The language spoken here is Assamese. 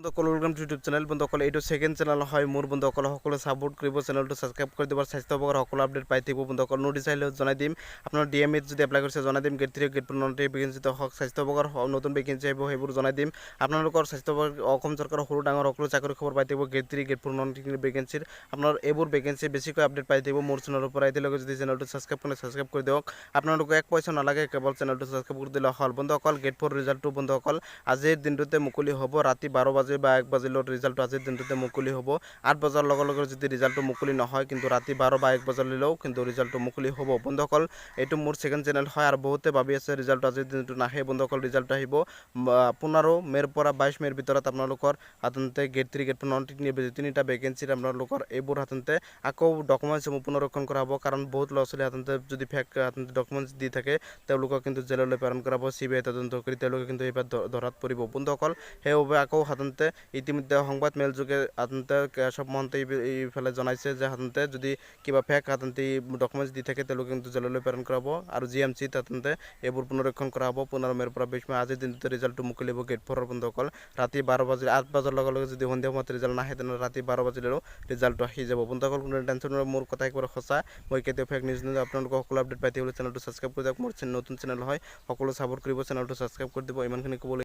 বন্ধুসকল ওয়েলকাম টু ইউটিউব চেনেল। বন্ধুসকল এইটো সেকেন্ড চেনেল হয় মোৰ। বন্ধুসকল সকলে সাপোৰ্ট কৰিব, চেনেলটো সাবস্ক্ৰাইব কৰি দিব, স্বাস্থ্য বিভাগৰ সকলো আপডেট পাই থাকিব। বন্ধুসকল নোটিছ আহিলে জনাই দিম, আপোনাৰ ডিএমএত যদি এপ্লাই কৰিছে জনাই দিম। গেট 3 গেট 4 নটিফিকেশন ভেকেন্সিটো হওক, স্বাস্থ্য বিভাগৰ নতুন ভেকেন্সি আহিব সেইবোৰ জনাই দিম। আপোনালোকৰ স্বাস্থ্য বিভাগ অসম চৰকাৰৰ সৰু ডাঙৰ সকলো চাকৰি খবৰ পাই থাকিব। গেট 3 গেট 4 নটিফিকেশন ভেকেন্সিৰ আপোনাৰ এইবোৰ ভেকেন্সি বেছিকৈ আপডেট পাই থাকিব মোৰ চেনেলৰ পৰা। এতিয়ালৈকে যদি চেনেলটো সাবস্ক্ৰাইব কৰি দিয়ক, আপোনালোকক এক পইচা নালাগে, কেৱল চেনেলটো সাবস্ক্ৰাইব কৰি দিলে হ'ল। বন্ধুসকল গেট 4 ৰিজাল্টটো বন্ধুসকল আজিৰ দিনটোতে মুকলি হ'ব। ৰাতি 12 বাজি বা 1 বাজিলৈ ৰিজাল্টটো আজিৰ দিনটোতে মুকলি হ'ব। 8 বজাৰ লগে লগে যদি ৰিজাল্টটো মুকলি নহয়, কিন্তু ৰাতি 12 বা 1 বজালৈও কিন্তু ৰিজাল্টটো মুকলি হ'ব। বন্ধুসকল এইটো মোৰ সেকেন্ড চেনেল হয় আৰু বহুতে ভাবি আছে ৰিজাল্ট আজিৰ দিনটো নাহে। বন্ধুসকল ৰিজাল্ট আহিব 15 মেৰ পৰা 22 মেৰ ভিতৰত। আপোনালোকৰ সাধাৰণতে গেট 3 গেট 4 নটিফিকেশন তিনিটা ভেকেন্সিৰ আপোনালোকৰ এইবোৰ সাধাৰণতে আকৌ ডকুমেণ্টসমূহ পুনৰীক্ষণ কৰা হ'ব। কাৰণ বহুত ল'ৰা ছোৱালী সাধাৰণতে যদি ফেক ডকুমেণ্টছ দি থাকে তেওঁলোকক কিন্তু জেললৈ প্ৰেৰণ কৰা হ'ব। CBI তদন্ত কৰি তেওঁলোকে কিন্তু এইবাৰ ধৰাত পৰিব। বন্ধুসকল সেইবাবে আকৌ সাধাৰণতে ইতিমধ্যে সংবাদ মেল যোগে সাধাৰণতে কেশৱ মহন্তই এইফালে জনাইছে যে সাধাৰণতে যদি কিবা ফেক সাধাৰণতে ডকুমেণ্টছ দি থাকে তেওঁলোকে কিন্তু জেললৈ প্ৰেৰণ কৰা হ'ব আৰু GMC সাধাৰণতে এইবোৰ পুনৰীক্ষণ কৰা হ'ব। 15 মেৰ পৰা 22 মে আজিৰ দিনটোতে ৰিজাল্টটো মুকলি হ'ব গেট 4 বন্ধুসকল। ৰাতি 12 বাজি 8 বজাৰ লগে লগে যদি সন্ধিয়া সময়ত ৰিজাল্ট নাহে তেনেহ'লে ৰাতি 12 বাজিলৈও ৰিজাল্টটো আহি যাব। বন্ধুসকল কোনো টেনশ্যন নল'ব, মোৰ কথা একেবাৰে সঁচা, মই কেতিয়াও ফেক নিউজ নিদিওঁ। আপোনালোকক সকলো আপডেট পাই থাকিবলৈ চেনেলটো সাবস্ক্রাইব কৰি দিয়ক। মোৰ নতুন চেনেল হয়, সকলো সাপোৰ্ট কৰিব, চেনেলটো সাবস্ক্ৰাইব কৰি দিব। ইমানখিনি ক'বলৈ